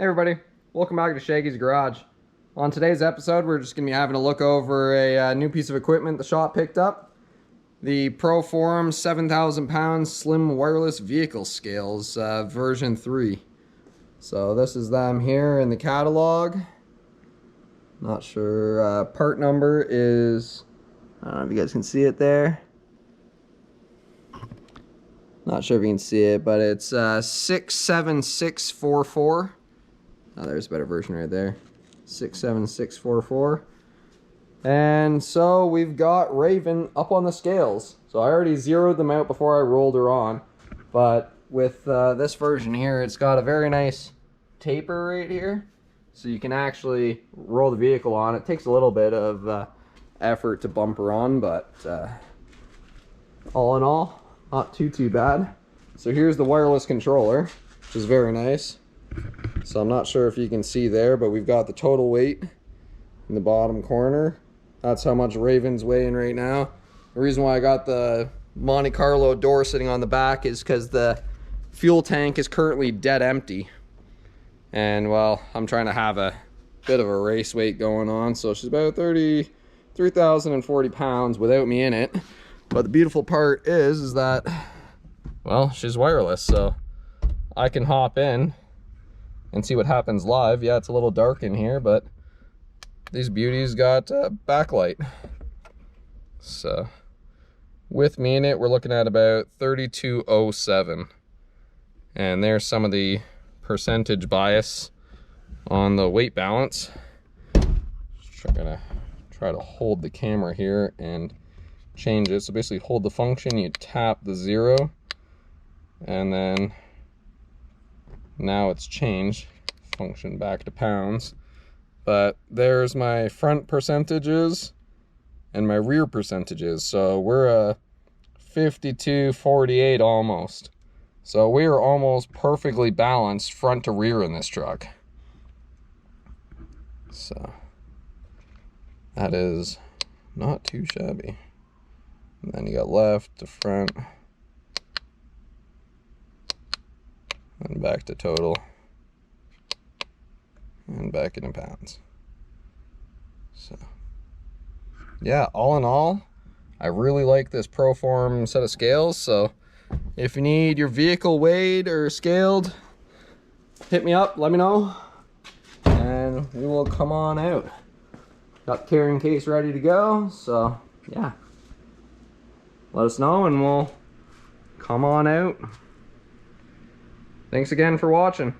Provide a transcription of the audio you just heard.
Hey everybody, welcome back to Shaggy's Garage. On today's episode, we're just going to be having a look over a new piece of equipment the shop picked up. The Proform 7,000 pound slim wireless vehicle scales, version 3. So this is them here in the catalog. Not sure, part number is, I don't know if you guys can see it there. Not sure if you can see it, but it's 67644. Oh, there's a better version right there. 67644. And so we've got Raven up on the scales. So I already zeroed them out before I rolled her on. But with this version here, it's got a very nice taper right here. So you can actually roll the vehicle on. It takes a little bit of effort to bump her on, but all in all, not too bad. So here's the wireless controller, which is very nice. So I'm not sure if you can see there, but we've got the total weight in the bottom corner. That's how much Raven's weighing right now. The reason why I got the Monte Carlo door sitting on the back is because the fuel tank is currently dead empty. And well, I'm trying to have a bit of a race weight going on. So she's about 3,040 pounds without me in it. But the beautiful part is that, well, she's wireless, so I can hop in and see what happens live. Yeah, it's a little dark in here, but these beauties got backlight. So with me in it, we're looking at about 3207. And there's some of the percentage bias on the weight balance. Just gonna try to hold the camera here and change it. So basically hold the function, you tap the 0, and then now it's changed, function back to pounds. But there's my front percentages and my rear percentages. So we're 52-48 almost. So we are almost perfectly balanced front to rear in this truck. So that is not too shabby. And then you got left to front, and back to total, and back into pounds. So yeah, all in all, I really like this Proform set of scales. So if you need your vehicle weighed or scaled, hit me up, let me know, and we will come on out. Got the carrying case ready to go, so yeah, let us know and we'll come on out. Thanks again for watching.